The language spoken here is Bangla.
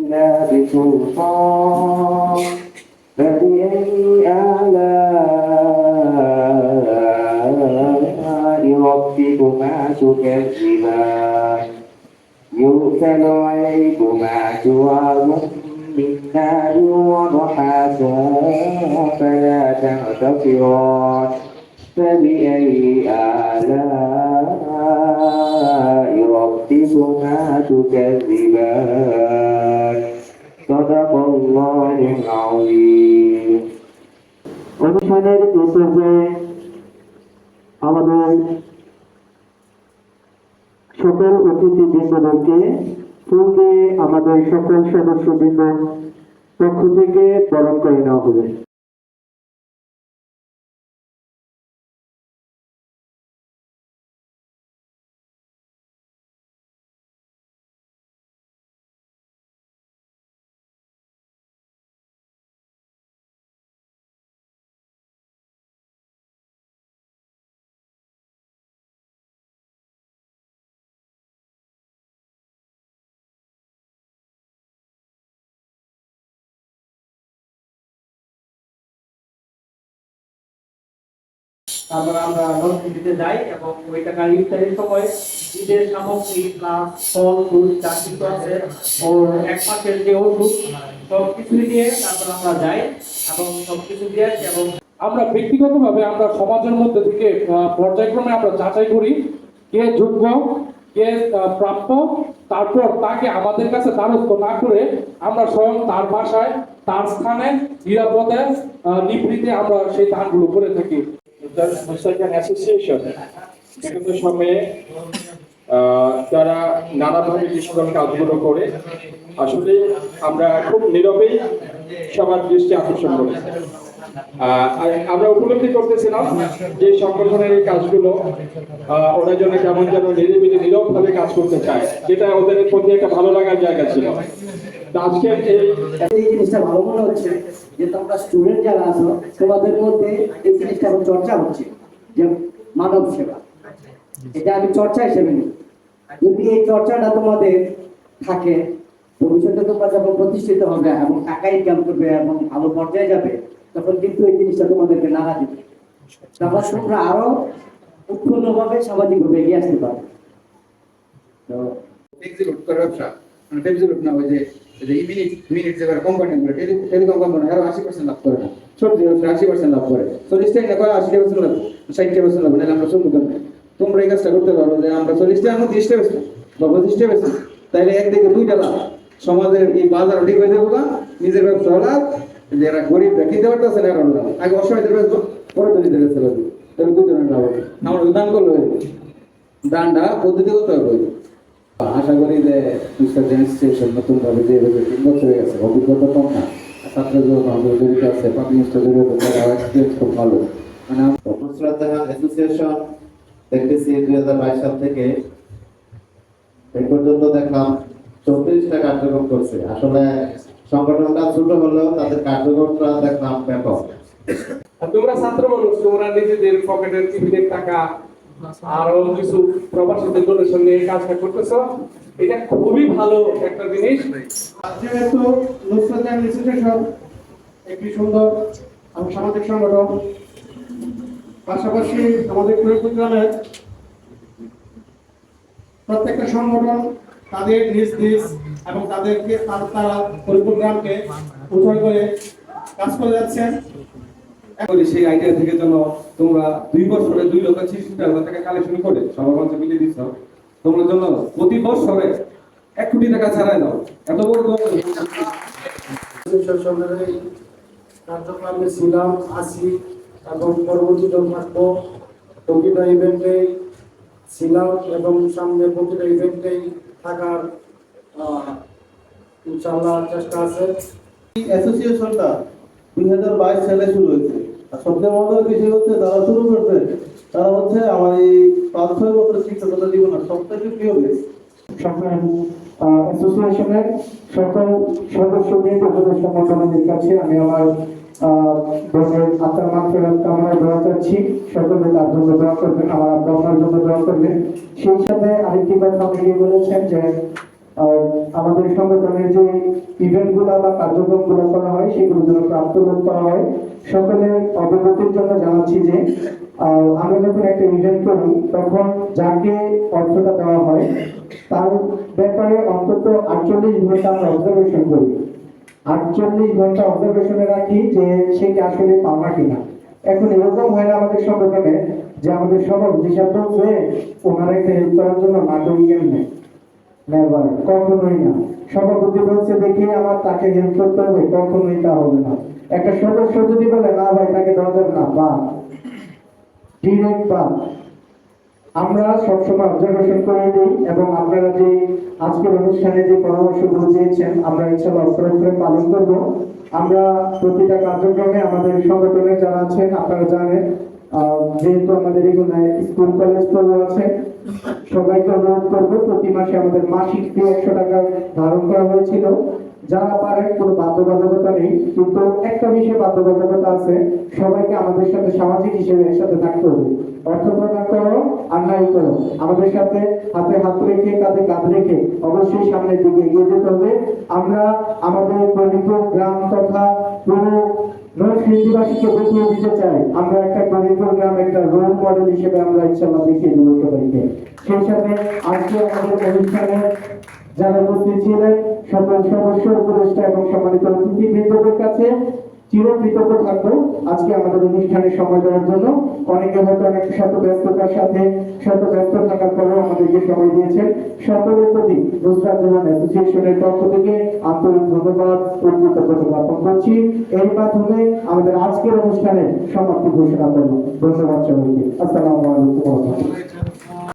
إلا بسلطان فبأي آلاء ربكما تكذبان يرسل عليكما شواظ من نار ونحاس فلا تنتصران فبأي آلاء ربكما تكذبان صدق الله العظيم অনুষ্ঠানের পূর্বে আমাদের সকল অতিথিবৃন্দকে ফুল দিয়ে আমাদের সকল সদস্যবৃন্দ পক্ষ থেকে বরণ করে নেওয়া হবে। তারপর আমরা নদীতে যাই এবং ওই টাকা ইফতারির সময় ঈদের সামগ্রী প্লাস ফল ফুল যা কিছু আছে ওর এক মাসের যে ওষুধ সব কিছু দিয়ে তারপর আমরা যাই এবং সব কিছু দিয়ে এবং আমরা ব্যক্তিগতভাবে আমরা সমাজের মধ্যে থেকে পর্যায়ক্রমে আমরা যাচাই করি কে যোগ্য কে প্রাপ্য, তারপর তাকে আমাদের কাছে দ্বারস্থ না করে আমরা স্বয়ং তার বাসায় তার স্থানে নিরাপদে নিভৃতে আমরা সেই দানগুলো করে থাকি। অ্যাসোসিয়েশন বিভিন্ন সময়ে তারা নানাভাবে কৃষকের কাজগুলো করে আসলে আমরা খুব নীরবেই সবার দৃষ্টি আকর্ষণ করি। আমরা উপলব্ধি করতেছিলাম যে সংগঠনের এই কাজগুলো ওরা জন্য কেমন যেন নিরিবিলি নীরবভাবে কাজ করতে চায়, যেটা ওদের প্রতি একটা ভালো লাগার জায়গা ছিল। আজকের এই জিনিসটা ভালো মনে হচ্ছে যে তোমরা স্টুডেন্ট যারা আছো তোমাদের মধ্যে এই জিনিসটা এখন চর্চা হচ্ছে যে মানব সেবা, এটা আমি চর্চা হিসেবে নিই। যদি এই চর্চাটা তোমাদের থাকে ভবিষ্যতে তোমরা যখন প্রতিষ্ঠিত হবে এবং টাকা ইনকাম করবে এবং ভালো পর্যায়ে যাবে তখন কিন্তু এই জিনিসটা তোমাদেরকে নাড়া দিবে, তখন তোমরা আরো উৎপন্নভাবে সামাজিকভাবে এগিয়ে আসতে পারবে। তো ব্যবসা মানে ফেসবুক না ওই যে মিনিট যে কোম্পানি গুলো টেলিকম কোম্পানি আরো 80% লাভ করে না, সবজি ব্যবসা 80% লাভ করে, 40 টাকা করে 80% লাভ, 60% লাভ, নাহলে আমরা শুরু করব। তোমরা এই কাজটা করতে পারো যে আমরা 40 টাকা মধ্যে 30 টাকা বা 25 টাকা বেশি, তাইলে একদিকে দুইটা লাভ, সমাজের এই বাজার ঠিক হয়ে যাবে, নিজের ব্যবসা লাভ, যারা গরিব কিনতে পারতেছে না এখন লাভ, আগে অসহায়দের ব্যবসা পরে তো নিজের ব্যবসা লাভ, তাহলে দুই ধরনের লাভ হবে। আমরা দান করলে দানটা পদ্ধতিগত হবে। আশা করি যে ইনস্টিটিউশন নতুন ভাবে যে 3 বছর হয়ে গেছে, অভিজ্ঞতা কম না, ছাত্র জড়িত আছে, পাবলিশটা জড়িত এক্সপিরিয়েন্স খুব ভালো। মানে অ্যাসোসিয়েশন দেখতেছি 2022 সাল থেকে এই পর্যন্ত দেখলাম 34টা কার্যক্রম করছে। আসলে সংগঠনটা ছোট হলেও তাদের কার্যক্রমটা দেখলাম ব্যাপক। তোমরা ছাত্র মানুষ, তোমরা নিজেদের পকেটের টিভির টাকা আরো কিছু প্রবাসীদের ডোনেশন নিয়ে কাজটা করতেছো, এটা খুবই ভালো একটা জিনিস। যেহেতু নুসরাত ইনস্টিটিউশন একটি সুন্দর এবং সামাজিক সংগঠন, পাশাপাশি আমাদের কুড়িগ্রামের প্রত্যেকটা সংগঠন তাদের নিজ নিজ এবং তাদেরকে তারা কুড়িগ্রামকে উদ্ধার করে কাজ করে যাচ্ছেন। সেই আইডিয়া থেকে যেন তোমরা 2 বছরে 2,60,000 টাকা কালেকশন করে সবার মধ্যে মিলিয়ে দিচ্ছ, তোমরা জন্য প্রতি বছরে 1 কোটি টাকা ছাড়াই দাও। এত বড় কার্যক্রমে ছিলাম, আছি এবং পরবর্তী থাকবো। প্রতিটা ইভেন্টে ছিলাম এবং সামনে প্রতিটা ইভেন্টেই থাকার ইনশাআল্লাহ চেষ্টা আছে। অ্যাসোসিয়েশনটা 2022 সালে শুরু হয়েছে। আর সবচেয়ে মজার বিষয় হচ্ছে যারা শুরু করছে তারা হচ্ছে আমার এই 5-6 বছর শিক্ষকতা জীবনের সবথেকে প্রিয় বেশ। অ্যাসোসিয়েশনের সকল সদস্যবৃন্দের সংগঠনের কাছে আমি আমার বোনের আত্মার মাগফিরাত কামনায় দোয়া করছি। সকলে তার জন্য দোয়া করবেন, আমার আপনার জন্য দোয়া করবেন। সেই সাথে আরেকটি কথা উনি বলেছেন যে আর আমাদের সংগঠনের যে ইভেন্টগুলো বা কার্যক্রমগুলো করা হয় সেগুলো যেন প্রাপ্ত লোক করা হয়। সকলের অবগতির জন্য জানাচ্ছি যে আমরা যখন একটা ইভেন্ট করি তখন যাকে অর্থটা দেওয়া হয় তার ব্যাপারে অন্তত 48 ঘন্টা আমরা অবজারভেশন করি। 48 ঘন্টা অবজারভেশনে রাখি যে সে কি আসলে পাওনা কিনা। এখন এরকম হয় না আমাদের সংগঠনে যে আমাদের সবার হিসাব বলছে ওনারা একটা হেল্প করার জন্য নাটক নেয়, নেভার, কখনোই না। সভাপতি বলছে দেখে আমার তাকে হেল্প করতে হবে, কখনোই তা হবে না। একটা সদস্য যদি বলে না ভাই তাকে দেওয়া যাবে না, বা ডিরেক্ট বা আমরা সবসময় অবজারভেশন করে দিই এবং আপনারা যে আজকের অনুষ্ঠানে যে পরামর্শগুলো দিয়েছেন আমরা ইনশাআল্লাহ অক্ষরে পালন করব। আমরা প্রতিটা কার্যক্রমে আমাদের সংগঠনে যারা আছেন আপনারা জানেন, যেহেতু আমাদের এগুলো স্কুল কলেজ পড়ুয়া আছে, সবাইকে অনুরোধ করবো প্রতি মাসে আমাদের মাসিক ফি 100 টাকা ধারণ করা হয়েছিল। যারা পারেন কোনো বাধ্যবাধকতা নেই, কিন্তু একটা বিষয়ে বাধ্যবাধকতা আছে, সবাইকে আমাদের সাথে সামাজিক হিসেবে একসাথে থাকতে হবে। অর্থ প্রদান করো আর নাই করো, আমাদের সাথে হাতে হাত রেখে কাঁধে কাঁধ রেখে অবশ্যই সামনের দিকে এগিয়ে যেতে হবে। আমরা আমাদের গরিবপুর গ্রাম তথা পুরো নরসিংদীবাসীকে দেখিয়ে দিতে চাই আমরা একটা গরিবপুর গ্রাম একটা রোল মডেল হিসেবে আমরা ইনশাআল্লাহ দেখিয়ে দেবো সবাইকে। সেই সাথে আজকে আমাদের অনুষ্ঠানে যারা উপস্থিত ছিলেন সকল সদস্য, উপদেষ্টা এবং সম্মানিত অতিথিবৃন্দদের কাছে চিরকৃতজ্ঞ থাকবো আজকে আমাদের অনুষ্ঠানে সময় দেওয়ার জন্য। অনেকে হয়তো অনেক শত ব্যস্ততার সাথে শত ব্যস্ত থাকার পরেও আমাদেরকে সময় দিয়েছেন। সকলের প্রতি নুসরাত জাহান অ্যাসোসিয়েশনের পক্ষ থেকে আন্তরিক ধন্যবাদ ও কৃতজ্ঞতা জ্ঞাপন করছি। এর মাধ্যমে আমাদের আজকের অনুষ্ঠানে সমাপ্তি ঘোষণা করব। ধন্যবাদ সবাইকে। আসসালামু আলাইকুম।